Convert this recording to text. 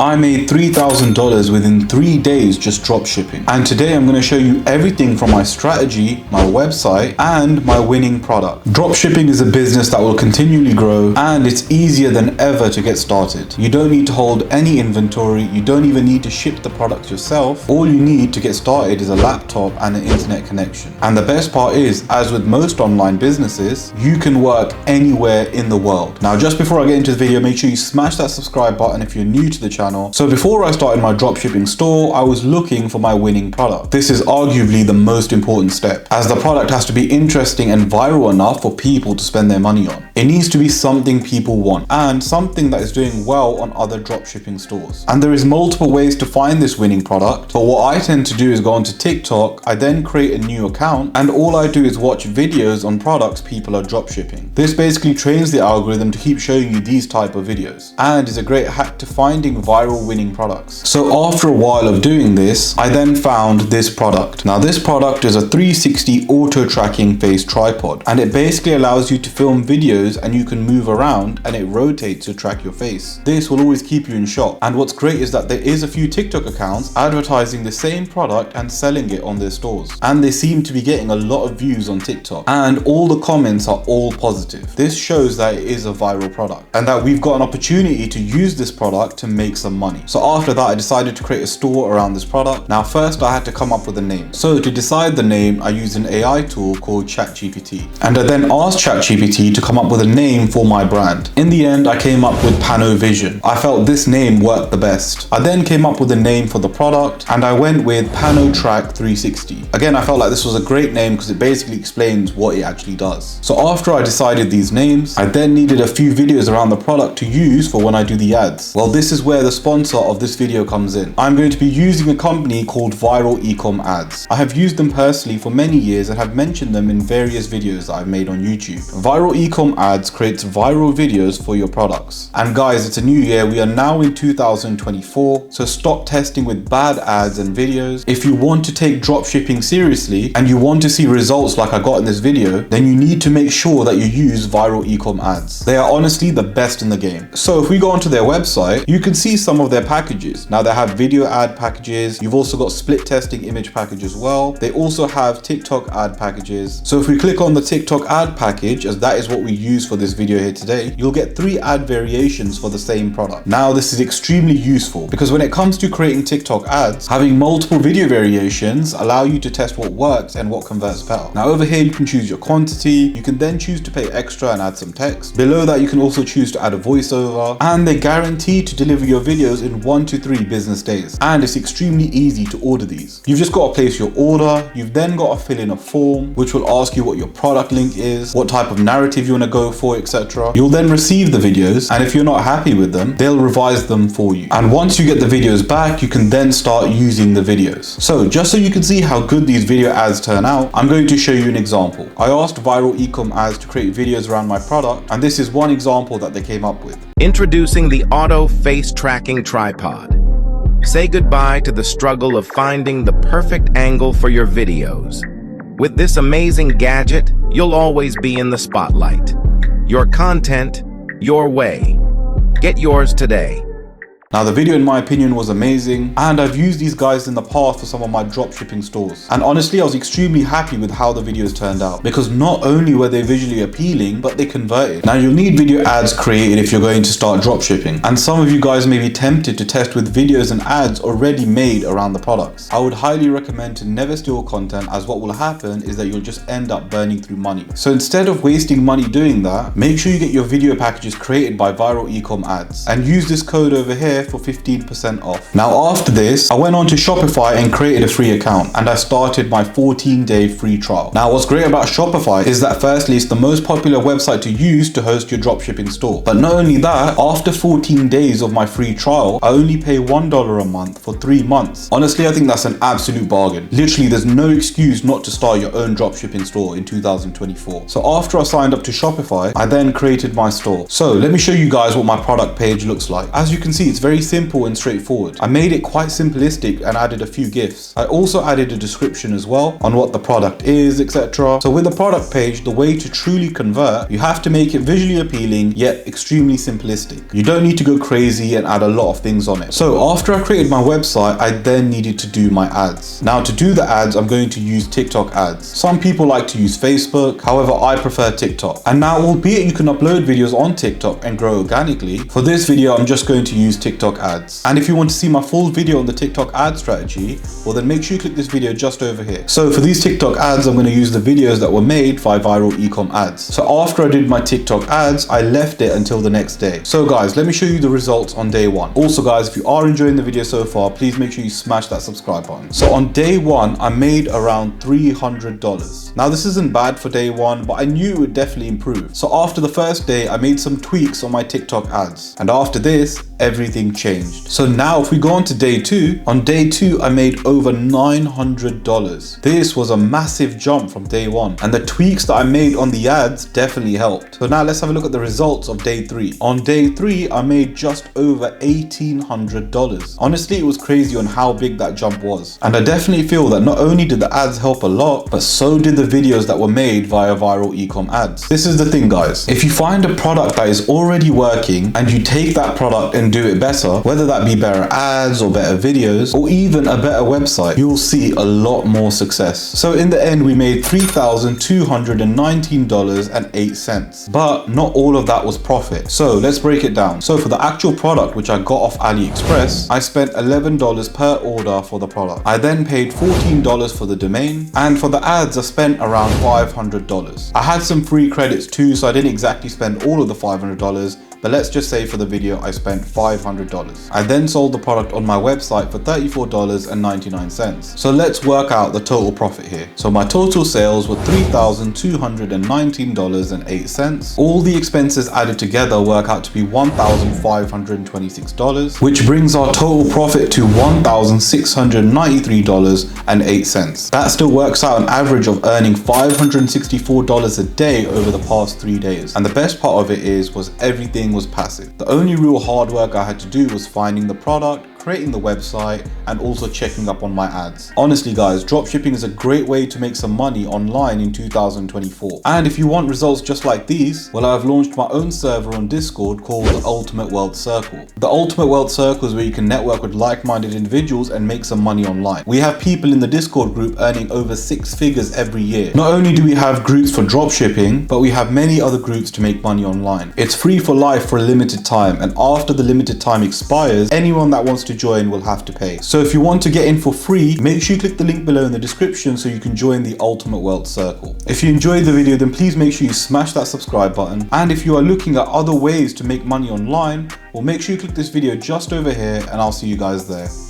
I made $3,000 within 3 days just drop shipping. And today I'm going to show you everything from my strategy, my website, and my winning product. Drop shipping is a business that will continually grow, and it's easier than ever to get started. You don't need to hold any inventory. You don't even need to ship the product yourself. All you need to get started is a laptop and an internet connection. And the best part is, as with most online businesses, you can work anywhere in the world. Now, just before I get into the video, make sure you smash that subscribe button if you're new to the channel. So before I started my dropshipping store, I was looking for my winning product. This is arguably the most important step, as the product has to be interesting and viral enough for people to spend their money on. It needs to be something people want and something that is doing well on other dropshipping stores. And there is multiple ways to find this winning product, but what I tend to do is go onto TikTok. I then create a new account, and all I do is watch videos on products people are dropshipping. This basically trains the algorithm to keep showing you these type of videos, and is a great hack to finding viral winning products. So after a while of doing this, I then found this product. Now this product is a 360 auto tracking face tripod, and it basically allows you to film videos and you can move around and it rotates to track your face. This will always keep you in shot. And what's great is that there is a few TikTok accounts advertising the same product and selling it on their stores, and they seem to be getting a lot of views on TikTok, and all the comments are all positive. This shows that it is a viral product and that we've got an opportunity to use this product to make some money. So after that, I decided to create a store around this product. Now first I had to come up with a name. So to decide the name, I used an AI tool called ChatGPT, and I then asked ChatGPT to come up with a name for my brand. In the end, I came up with Panovision. I felt this name worked the best. I then came up with a name for the product, and I went with PanoTrack 360. Again, I felt like this was a great name because it basically explains what it actually does. So after I decided these names, I then needed a few videos around the product to use for when I do the ads. Well, this is where the sponsor of this video comes in. I'm going to be using a company called Viral Ecom Adz. I have used them personally for many years and have mentioned them in various videos that I've made on YouTube. Viral Ecom Adz creates viral videos for your products. And guys, it's a new year. We are now in 2024, so stop testing with bad ads and videos. If you want to take dropshipping seriously and you want to see results like I got in this video, then you need to make sure that you use Viral Ecom Adz. They are honestly the best in the game. So if we go onto their website, you can see some of their packages. Now they have video ad packages. You've also got split testing image package as well. They also have TikTok ad packages. So if we click on the TikTok ad package, as that is what we use for this video here today, you'll get 3 ad variations for the same product. Now this is extremely useful because when it comes to creating TikTok ads, having multiple video variations allow you to test what works and what converts better. Now over here you can choose your quantity. You can then choose to pay extra and add some text. Below that you can also choose to add a voiceover, and they guarantee to deliver your videos in 1 to 3 business days, and it's extremely easy to order these. You've just got to place your order. You've then got to fill in a form which will ask you what your product link is, what type of narrative you want to go for, etc. You'll then receive the videos, and if you're not happy with them, they'll revise them for you. And once you get the videos back, you can then start using the videos. So just so you can see how good these video ads turn out, I'm going to show you an example. I asked Viral Ecom Adz to create videos around my product, and this is one example that they came up with. Introducing the auto face tracking tripod. Say goodbye to the struggle of finding the perfect angle for your videos. With this amazing gadget, you'll always be in the spotlight. Your content, your way. Get yours today. Now the video in my opinion was amazing, and I've used these guys in the past for some of my dropshipping stores. And honestly, I was extremely happy with how the videos turned out, because not only were they visually appealing, but they converted. Now you'll need video ads created if you're going to start dropshipping, and some of you guys may be tempted to test with videos and ads already made around the products. I would highly recommend to never steal content, as what will happen is that you'll just end up burning through money. So instead of wasting money doing that, make sure you get your video packages created by Viral Ecom Adz and use this code over here for 15% off. Now after this, I went on to Shopify and created a free account, and I started my 14-day free trial. Now what's great about Shopify is that firstly, it's the most popular website to use to host your dropshipping store. But not only that, after 14 days of my free trial, I only pay $1 a month for 3 months. Honestly, I think that's an absolute bargain. Literally, there's no excuse not to start your own dropshipping store in 2024. So after I signed up to Shopify, I then created my store. So let me show you guys what my product page looks like. As you can see, it's very very simple and straightforward. I made it quite simplistic and added a few GIFs. I also added a description as well on what the product is, etc. So with the product page, the way to truly convert, you have to make it visually appealing yet extremely simplistic. You don't need to go crazy and add a lot of things on it. So after I created my website, I then needed to do my ads. Now to do the ads, I'm going to use TikTok ads. Some people like to use Facebook, however I prefer TikTok. And now, albeit you can upload videos on TikTok and grow organically, for this video I'm just going to use TikTok ads. And if you want to see my full video on the TikTok ad strategy, well then make sure you click this video just over here. So for these TikTok ads, I'm going to use the videos that were made by Viral Ecom Adz. So after I did my TikTok ads, I left it until the next day. So guys, let me show you the results on day one. Also guys, if you are enjoying the video so far, please make sure you smash that subscribe button. So on day one, I made around $300. Now this isn't bad for day one, but I knew it would definitely improve. So after the first day, I made some tweaks on my TikTok ads. And after this, everything changed. So now if we go on to day two, on day two, I made over $900. This was a massive jump from day one. And the tweaks that I made on the ads definitely helped. So now let's have a look at the results of day three. On day three, I made just over $1,800. Honestly, it was crazy on how big that jump was. And I definitely feel that not only did the ads help a lot, but so did the videos that were made via Viral Ecom Adz. This is the thing guys, if you find a product that is already working and you take that product and do it better, whether that be better ads or better videos or even a better website, you will see a lot more success. So in the end, we made $3,219.08, but not all of that was profit. So let's break it down. So for the actual product, which I got off AliExpress, I spent $11 per order for the product. I then paid $14 for the domain, and for the ads, I spent around $500. I had some free credits too, so I didn't exactly spend all of the $500, but let's just say for the video I spent $500. I then sold the product on my website for $34.99. So let's work out the total profit here. So my total sales were $3,219.08. All the expenses added together work out to be $1,526, which brings our total profit to $1,693.08. That still works out an average of earning $564 a day over the past 3 days. And the best part of it was everything was passive. The only real hard work I had to do was finding the product, creating the website, and also checking up on my ads. Honestly guys, dropshipping is a great way to make some money online in 2024. And if you want results just like these, well, I've launched my own server on Discord called the Ultimate Wealth Circle. The Ultimate Wealth Circle is where you can network with like-minded individuals and make some money online. We have people in the Discord group earning over 6 figures every year. Not only do we have groups for dropshipping, but we have many other groups to make money online. It's free for life for a limited time, and after the limited time expires, anyone that wants to join will have to pay. So if you want to get in for free, make sure you click the link below in the description so you can join the Ultimate Wealth Circle. If you enjoyed the video, then please make sure you smash that subscribe button. And if you are looking at other ways to make money online, well, make sure you click this video just over here, and I'll see you guys there.